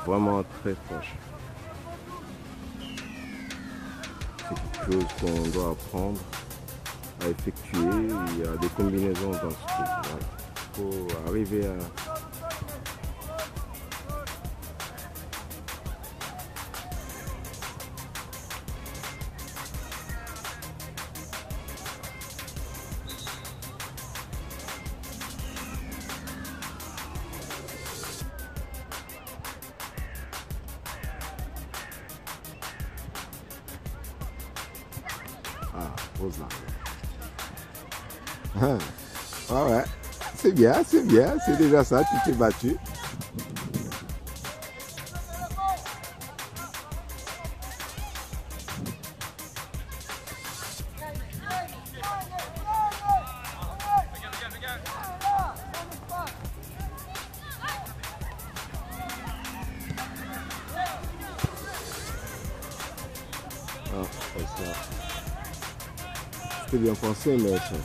vraiment très proche. C'est quelque chose qu'on doit apprendre à effectuer. Il y a des combinaisons dans ce truc. Voilà. Il faut arriver à... Ah, pose là. Ah ouais, c'est bien, c'est déjà ça, tu t'es battu. Ah, c'était bien pensé, mais ça...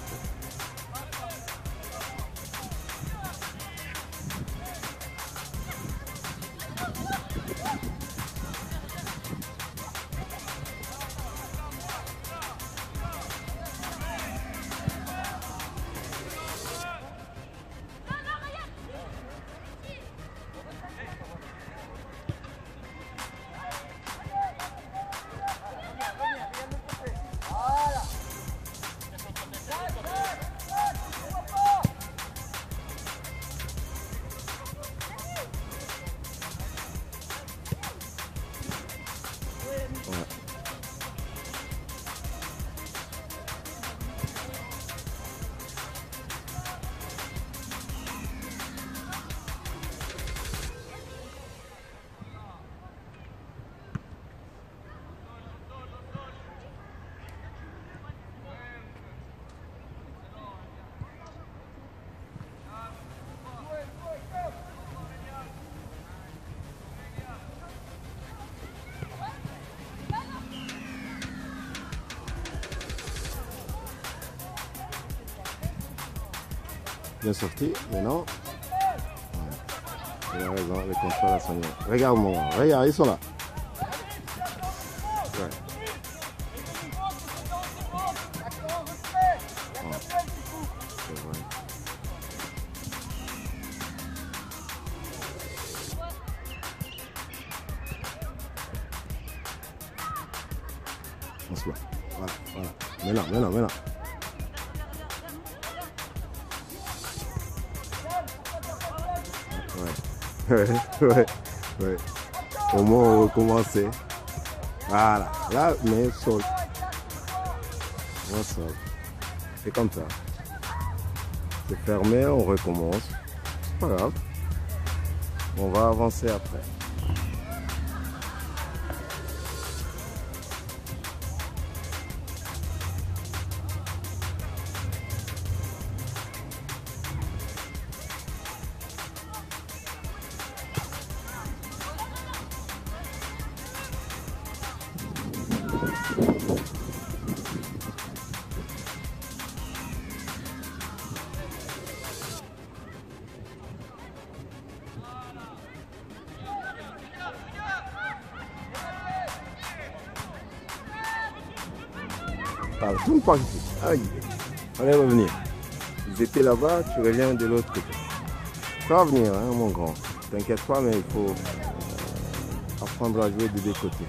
Bien sorti, mais non. Il a raison, le contrôle à son. Regarde-moi, regarde, ils sont là. Ouais. C'est vrai. On se voit. Voilà, voilà. Maintenant. Ouais. Au moins on recommence. Voilà. Là, mais sol. On sol. C'est comme ça. C'est fermé, on recommence. C'est pas grave. On va avancer après. Tourne pas ici. Aïe. Allez revenir. Ils étaient là-bas, tu reviens de l'autre côté. Ça va venir, hein, mon grand. T'inquiète pas, mais il faut apprendre à jouer des deux côtés.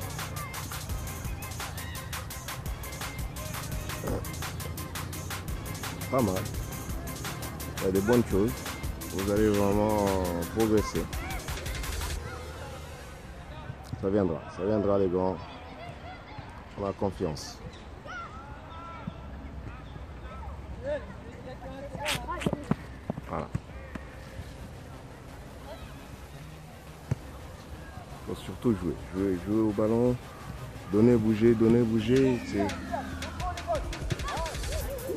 Pas mal. Il y a de bonnes choses. Vous allez vraiment progresser. Ça viendra les grands. On a confiance. Voilà. Il faut surtout jouer au ballon, donner, bouger.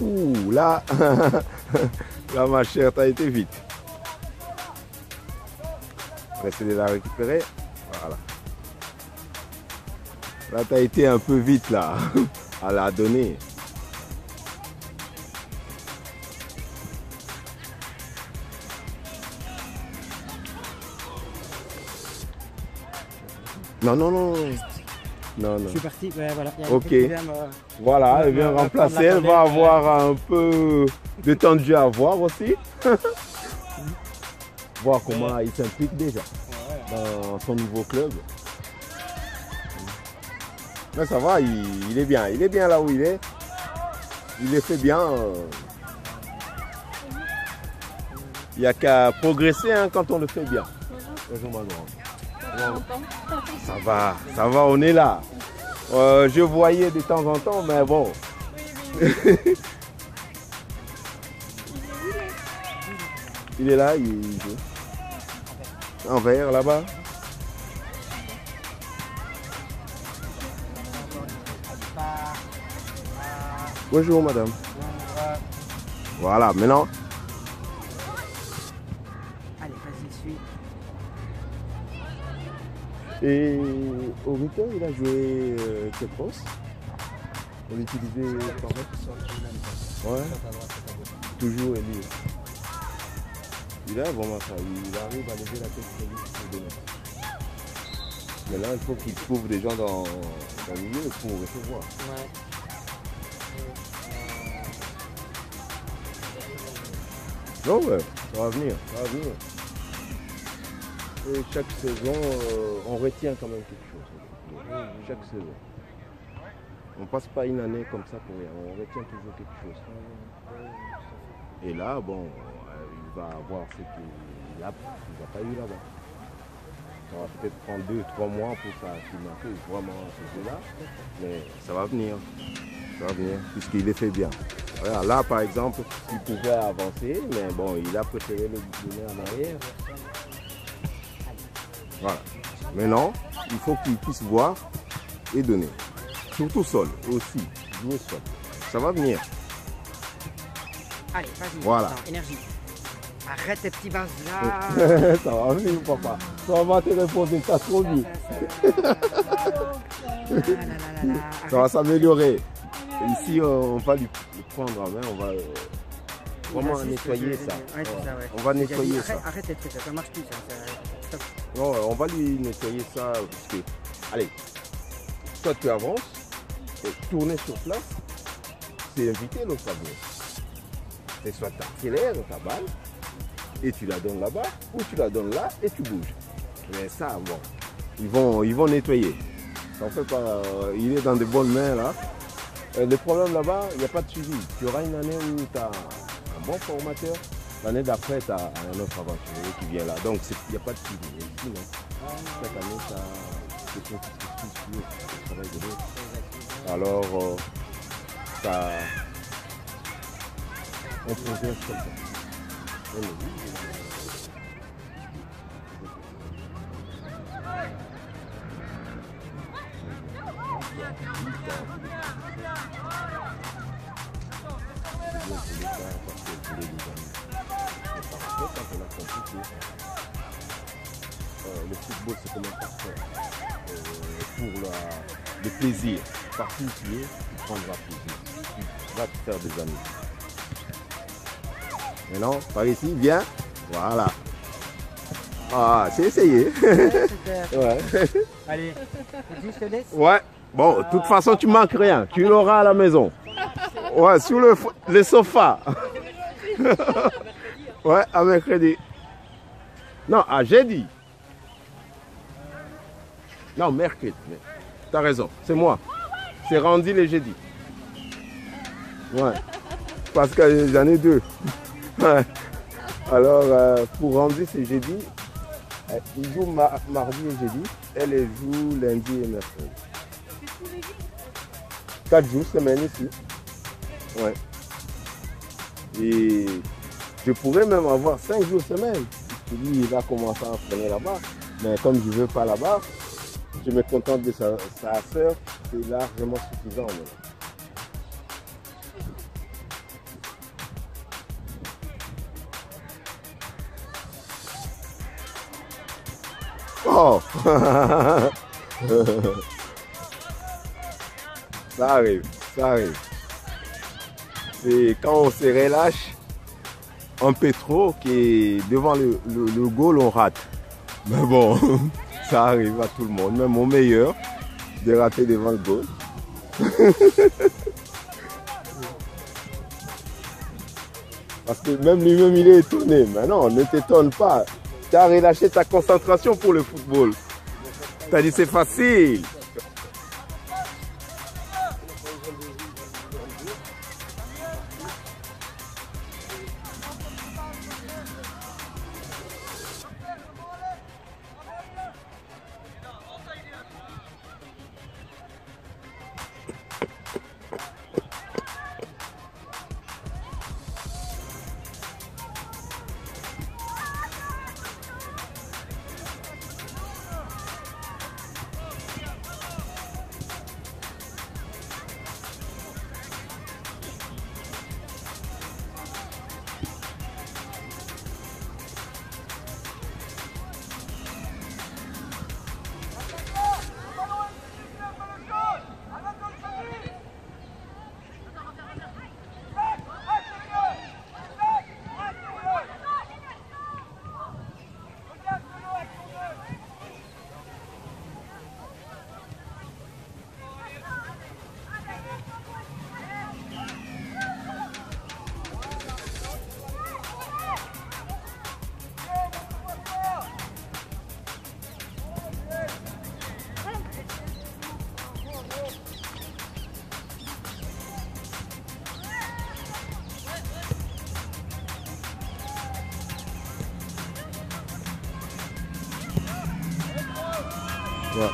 Ouh, là, là ma chère, t'as été vite. On va essayer de la récupérer. Voilà. Là, t'as été un peu vite là, à la donner. Non, non, non. Non, Je non. suis parti, ouais, voilà. Il y a Ok. quelqu'un qui vient me- Voilà, elle vient va remplacer. prendre la Elle va relève, avoir un peu de temps de jeu à voir aussi. Voir comment il s'implique déjà dans son nouveau club. Mais ça va, il est bien. Il est bien là où il est. Il le fait bien. Il n'y a qu'à progresser hein, quand on le fait bien. Bonjour ma grande. Ça va, on est là. Je voyais de temps en temps, mais bon. Il est là, il joue. En vert là-bas. Bonjour madame. Voilà, maintenant. Allez, vas-y, suis. Et au week-end, il a joué quel poste? On l'utilisait par ouais. Toujours Elie. Il a vraiment ça, il arrive à lever la tête très vite pour donner. Mais là, il faut qu'il trouve des gens dans le milieu pour recevoir. Ouais. Non, ouais, ça va venir, ça va venir. Et chaque saison, on retient quand même quelque chose. Chaque saison. On passe pas une année comme ça pour rien, on retient toujours quelque chose. Et là, bon, il va avoir ce qu'il n'a pas eu là-bas. Ça va peut-être prendre 2-3 mois pour s'acclimater vraiment à ce jeu-là, mais ça va venir. Ça va venir, puisqu'il est fait bien. Voilà, là, par exemple, il pouvait avancer, mais bon, il a préféré le donner en arrière. Voilà. Maintenant, il faut qu'il puisse voir et donner. Surtout sol aussi, jouer sol. Ça va venir. Allez, vas-y. Voilà. Non, énergie. Arrête tes petits bases là. Ça va venir, papa. Ça va te répondre, ça trop vite. Ça va s'améliorer. Ici, on va lui prendre en main, on va vraiment nettoyer ça. Ouais, ça ouais. On va nettoyer arrête, ça. Arrête tes trucs, ça marche plus. Ça. Non, on va lui nettoyer ça. Parce que, allez, soit tu avances, et tourner sur place, c'est inviter l'autre à venir. Et soit tu accélères ta balle, et tu la donnes là-bas, ou tu la donnes là, et tu bouges. Mais ça, bon, ils vont nettoyer. Ça en fait pas, il est dans de bonnes mains là. Le problème là-bas, il n'y a pas de suivi. Tu auras une année où tu as un bon formateur. L'année d'après, tu as un autre aventurier qui vient là. Donc, il n'y a pas de suivi. Mais ici, non. Chaque année, tu as des choses qui se suivent sur le travail de l'autre. Alors, ça, on progresse comme ça. Le football, c'est comme un parfait pour le plaisir. Partout où tu es, tu prendras plaisir. Tu vas te faire des amis. Maintenant, par ici, viens. Voilà. Ah, c'est essayé. Ouais. Allez, je te laisse. Ouais. Bon, de toute façon, tu manques rien. Tu l'auras à la maison. Ouais, sur le sofa. Ouais, à mercredi. Non, à jeudi. Non, mercredi. T'as raison, c'est moi. C'est Randy le jeudi. Ouais. Parce que j'en ai deux. Ouais. Alors, pour Randy, c'est jeudi. Il joue mardi et jeudi. Elle joue lundi et mercredi. 4 jours semaine ici. Ouais. Et je pourrais même avoir 5 jours semaine. Lui, il va commencer à entraîner là-bas. Mais comme je ne veux pas là-bas, je me contente de sa soeur. C'est largement suffisant. Oh. Ça arrive, ça arrive. C'est quand on se relâche un peu trop, qui est devant le goal, on rate. Mais bon, Ça arrive à tout le monde, même au meilleur, de rater devant le goal. Parce que même lui-même, il est étonné. Mais non, ne t'étonne pas. Tu as relâché ta concentration pour le football. Tu as dit c'est facile. Ouais.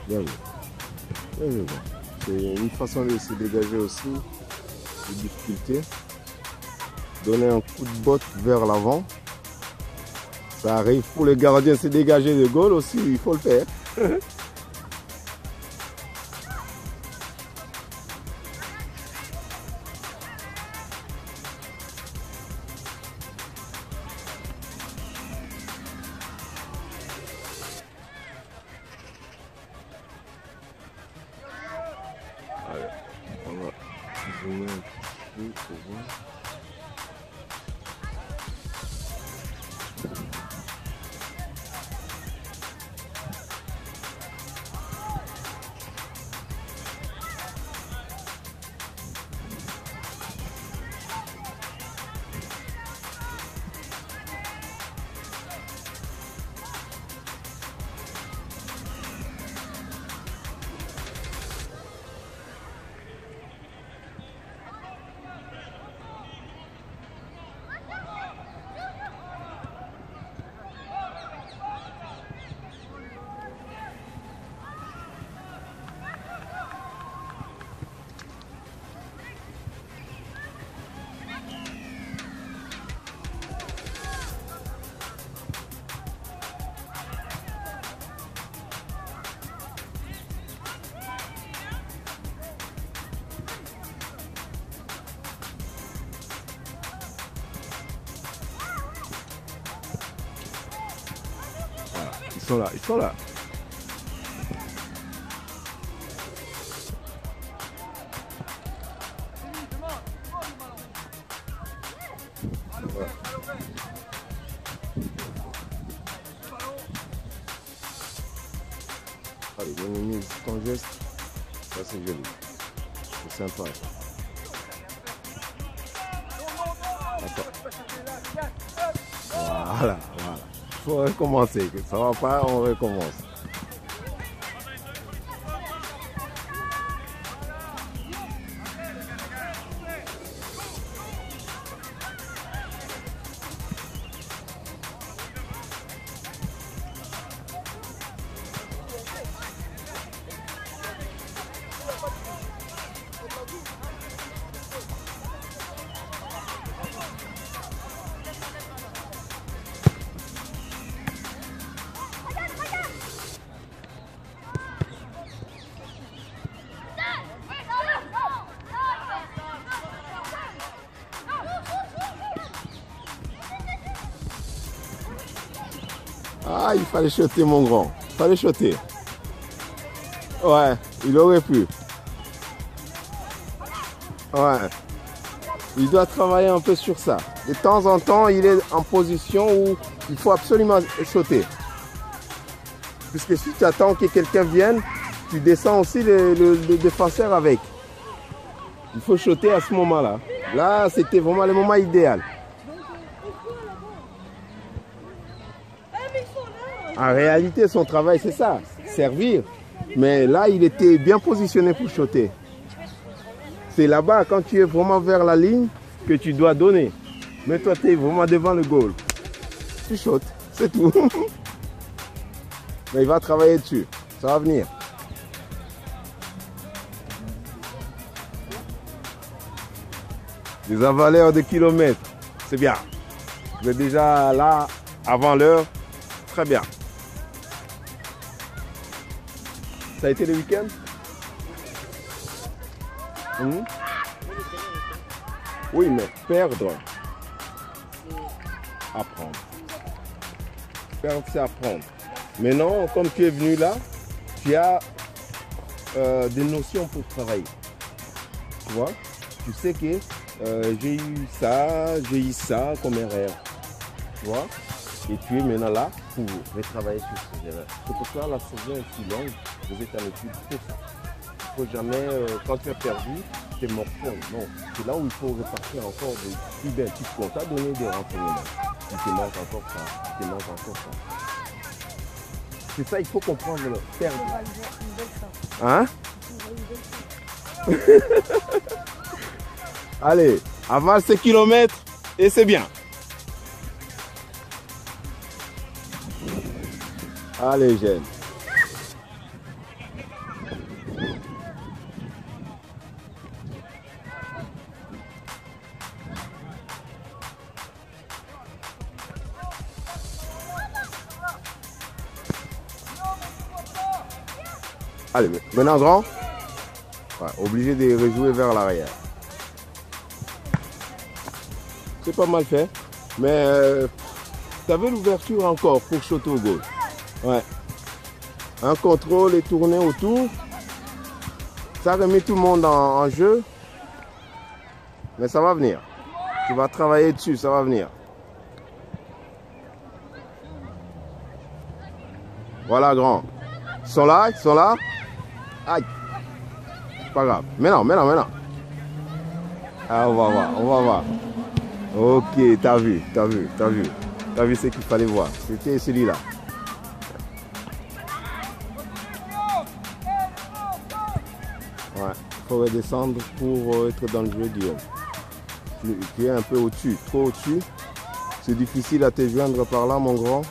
Bien vu. Bien vu. C'est une façon de se dégager aussi des difficultés. Donner un coup de botte vers l'avant. Ça arrive pour le gardien se dégager de goal aussi, il faut le faire. Allez, on va zoomer un petit peu pour voir. Ils sont là, ils sont là. Ouais. Allez, donne-moi ton geste. Ça c'est joli. C'est sympa. Voilà, voilà. Il faut recommencer. Ça va pas, on recommence. Ah, il fallait shotter, mon grand. Il fallait shotter. Ouais, il aurait pu. Ouais. Il doit travailler un peu sur ça. De temps en temps, il est en position où il faut absolument shotter. Puisque si tu attends que quelqu'un vienne, tu descends aussi le défenseur avec. Il faut shotter à ce moment-là. Là, c'était vraiment le moment idéal. En réalité, son travail, c'est ça, servir. Mais là, il était bien positionné pour shotter. C'est là-bas, quand tu es vraiment vers la ligne, que tu dois donner. Mais toi, tu es vraiment devant le goal. Tu shottes, c'est tout. Mais il va travailler dessus. Ça va venir. Des avaleurs de kilomètres. C'est bien. Vous êtes déjà là, avant l'heure. Très bien. Ça a été le week-end? Oui, mais perdre, apprendre. Perdre, c'est apprendre. Maintenant, comme tu es venu là, tu as des notions pour travailler. Tu vois? Tu sais que j'ai eu ça comme erreur. Tu vois? Et tu es maintenant là pour retravailler sur ces erreurs. C'est pour ça que la saison est si longue. Vous êtes en étude pour ça. Il ne faut jamais, quand tu as perdu, c'est morceau. Non, c'est là où il faut repartir encore de plus belle. Tu t'as donné des renseignements. Il te manque encore ça. Il te manque encore ça. C'est ça, il faut comprendre le perdre. Hein? Allez, avale ces kilomètres et c'est bien. Allez, jeune. Allez, maintenant grand. Ouais, obligé de rejouer vers l'arrière. C'est pas mal fait. Mais tu avais l'ouverture encore pour shotter au goal. Ouais. Un contrôle et tourner autour. Ça remet tout le monde en jeu. Mais ça va venir. Tu vas travailler dessus, ça va venir. Voilà, grand. Ils sont là, ils sont là. Aïe. Pas grave. Maintenant. Ah, on va voir. Ok, t'as vu ce qu'il fallait voir. C'était celui-là. Ouais, il faut redescendre pour être dans le jeu du homme. Tu es un peu au-dessus, trop au-dessus. C'est difficile à te joindre par là, mon grand.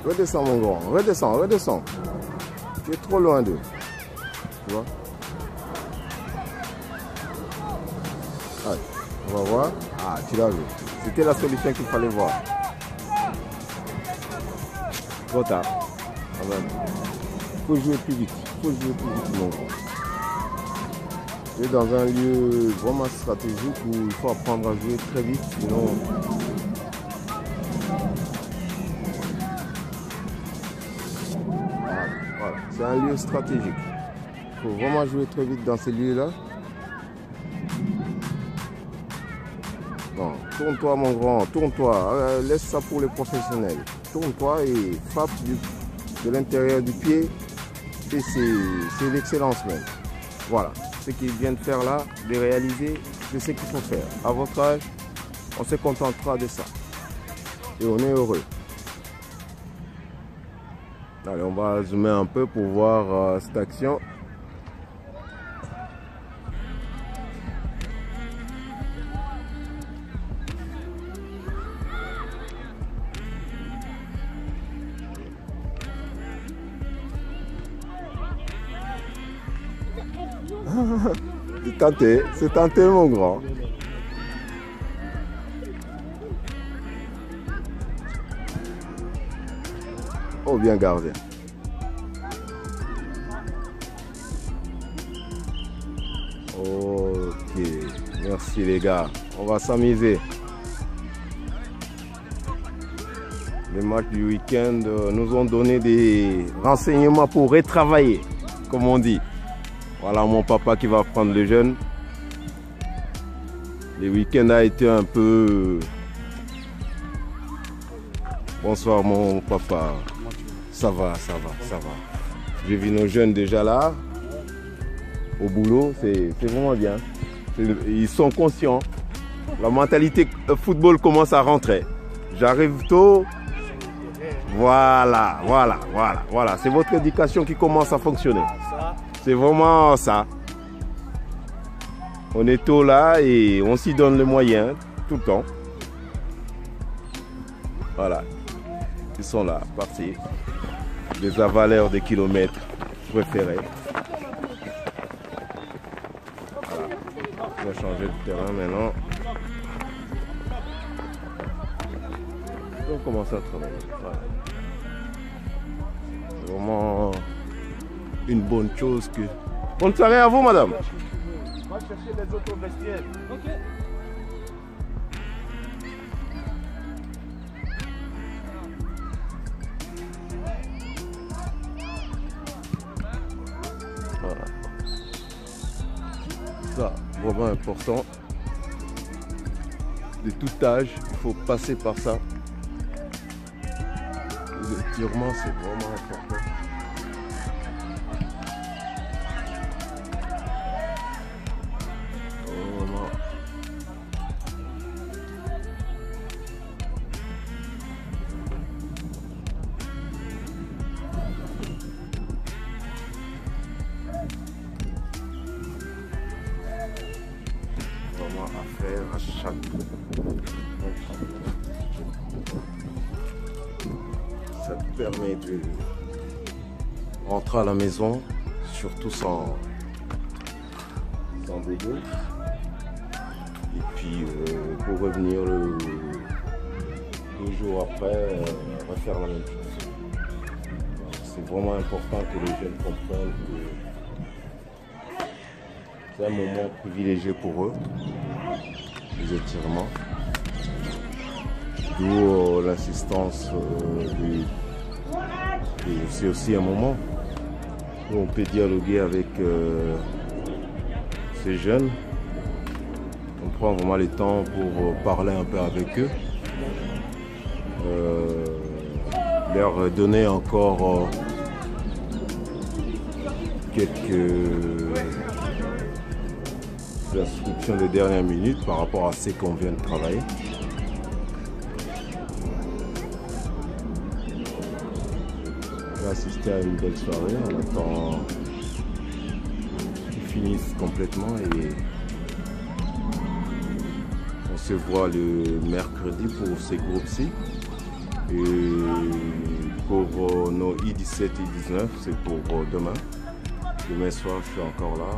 Redescends, mon grand. Redescends. Tu es trop loin d'eux. Tu vois? Allez, on va voir. Ah, tu l'as vu. C'était la solution qu'il fallait voir. Trop tard. Il faut jouer plus vite. Mon grand. Tu es dans un lieu vraiment stratégique où il faut apprendre à jouer très vite. Sinon... C'est un lieu stratégique. Il faut vraiment jouer très vite dans ces lieux-là. Bon, tourne-toi, mon grand, tourne-toi. Laisse ça pour les professionnels. Tourne-toi et frappe de l'intérieur du pied. Et c'est l'excellence même. Voilà. Ce qu'il vient de faire là, de réaliser, c'est ce qu'il faut faire. À votre âge, on se contentera de ça. Et on est heureux. Allez, on va zoomer un peu pour voir cette action. C'est tenté mon grand. Oh, bien gardé. Ok, merci les gars. On va s'amuser. Les matchs du week-end nous ont donné des renseignements pour retravailler, comme on dit. Voilà mon papa qui va prendre le jeune. Le week-end a été un peu... Bonsoir mon papa. Ça va. J'ai vu nos jeunes déjà là, au boulot, c'est vraiment bien. Ils sont conscients. La mentalité football commence à rentrer. J'arrive tôt. Voilà. C'est votre éducation qui commence à fonctionner. C'est vraiment ça. On est tôt là et on s'y donne les moyens tout le temps. Voilà. Ils sont là, partis. Des avaleurs des kilomètres préférés. Voilà. On va changer de terrain maintenant. On commence à travailler. Voilà. C'est vraiment une bonne chose que... Bonne soirée à vous, madame. Va chercher les autres vestiaires. Ok. Voilà. Ça, vraiment important. De tout âge, il faut passer par ça. L'étirement, c'est vraiment important. Vraiment. Vraiment à faire à chaque fois. Ça te permet de rentrer à la maison, surtout sans dégoût. Et puis pour revenir le jour après, refaire la même chose. C'est vraiment important que les jeunes comprennent que c'est un moment privilégié pour eux, les étirements. D'où l'assistance c'est aussi un moment où on peut dialoguer avec ces jeunes. On prend vraiment le temps pour parler un peu avec eux, leur donner encore quelques instructions de dernière minute par rapport à ce qu'on vient de travailler. Assister à une belle soirée, on attend qu'ils finissent complètement et on se voit le mercredi pour ces groupes-ci. Et pour nos I17 et I19, c'est pour demain. Demain soir, je suis encore là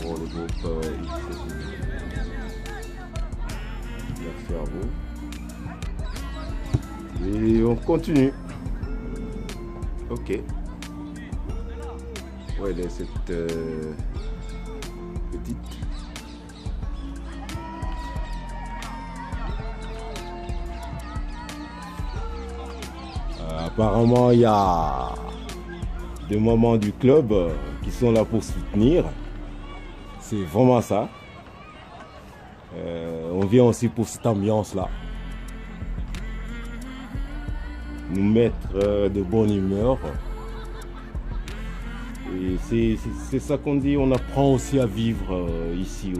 pour le groupe I17 et I19. Merci à vous. Et on continue. Ok. Ouais, là, cette petite. Apparemment, il y a des moments du club qui sont là pour soutenir. C'est vraiment ça. On vient aussi pour cette ambiance-là. Nous mettre de bonne humeur. Et c'est ça qu'on dit, on apprend aussi à vivre ici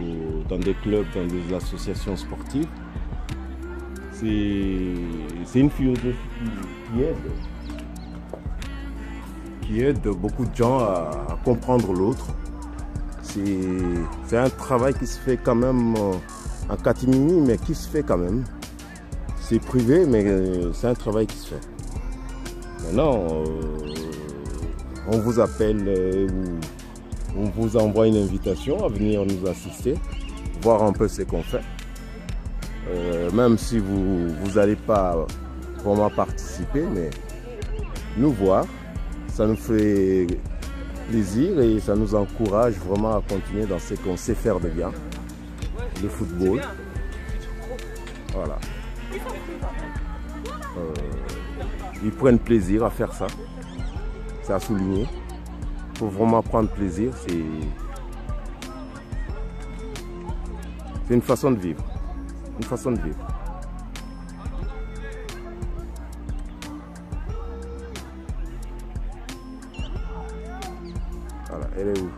dans des clubs, dans des associations sportives. C'est une philosophie qui aide beaucoup de gens à comprendre l'autre. C'est un travail qui se fait quand même en catimini, mais qui se fait quand même. C'est privé, mais c'est un travail qui se fait. Maintenant, on vous appelle, on vous envoie une invitation à venir nous assister, voir un peu ce qu'on fait. Même si vous n'allez pas vraiment participer, mais nous voir, ça nous fait plaisir et ça nous encourage vraiment à continuer dans ce qu'on sait faire de bien, le football. Voilà. Ils prennent plaisir à faire ça. C'est à souligner. Il faut vraiment prendre plaisir. C'est une façon de vivre. Une façon de vivre. Voilà, elle est où?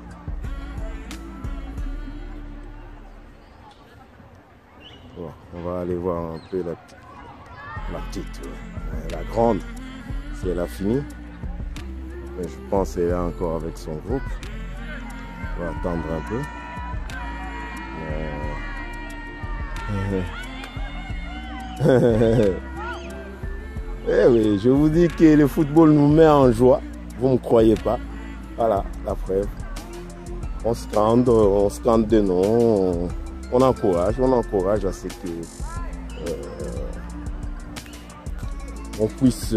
Bon, on va aller voir un peu la petite, la grande, si elle a fini. Mais je pense qu'elle est encore avec son groupe. On va attendre un peu. Eh oui, je vous dis que le football nous met en joie. Vous ne me croyez pas. Voilà, la preuve. On scande des noms. On encourage à ce que on puisse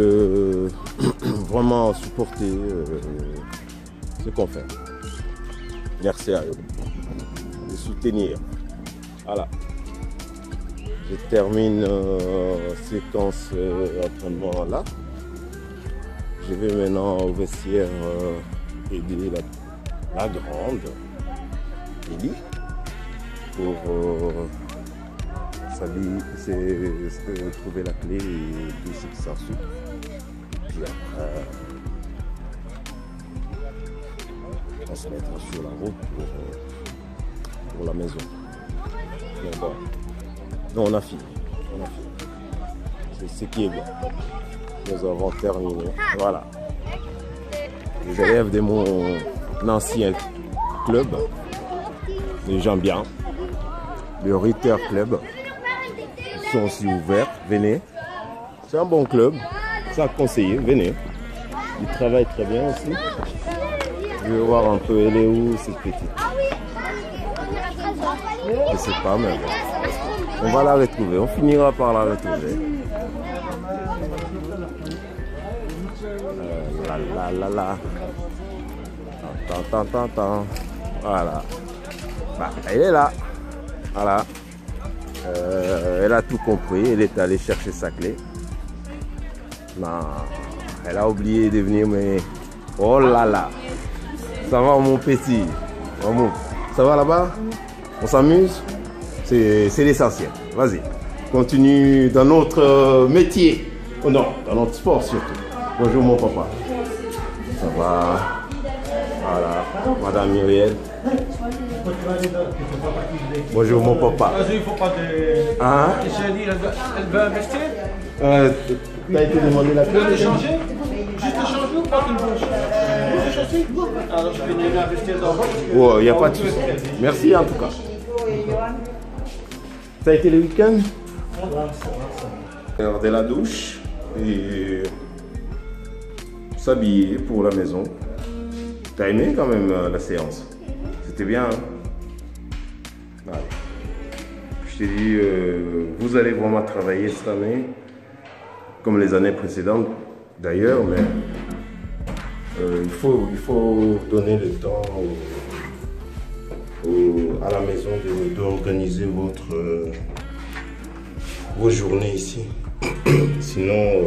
vraiment supporter ce qu'on fait. Merci à eux de soutenir. Voilà. Je termine séquence entraînement là. Je vais maintenant au vestiaire aider la grande Ellie pour trouver la clé et tout ce qui s'ensuit. Puis après, on se mettra sur la route pour la maison. Mais bon, non, on a fini. C'est ce qui est bien. Nous avons terminé. Voilà. Les élèves de mon ancien club, des gens bien, le Ritter Club, ils sont aussi ouverts. Venez. C'est un bon club. C'est à conseiller. Venez. Ils travaillent très bien aussi. Je vais voir un peu, elle est où cette petite. Je sais pas, mais bon. On va la retrouver. On finira par la retrouver. La. Attends. Voilà. Bah, elle est là. Voilà. Elle a tout compris. Elle est allée chercher sa clé. Non. Elle a oublié de venir, mais... Oh là là. Ça va, mon petit. Ça va là-bas? On s'amuse? C'est l'essentiel. Vas-y. Continue dans notre métier. Oh non, dans notre sport surtout. Bonjour mon papa. Ça va? Voilà. Madame Muriel. Bonjour mon papa. Il faut pas de... Hein? Elle veut investir? T'as été demandé la clé? Changer? Juste changer ou pas une bouche? Alors je vais venir investir dans votre. Oh, il n'y a pas de souci. Merci en tout cas. Ça a été le week-end? Faire de la douche et s'habiller pour la maison. T'as aimé quand même la séance? C'était bien, hein? Allez. Je t'ai dit, vous allez vraiment travailler cette année, comme les années précédentes d'ailleurs, mais il faut donner le temps à la maison d'organiser vos journées ici. Sinon,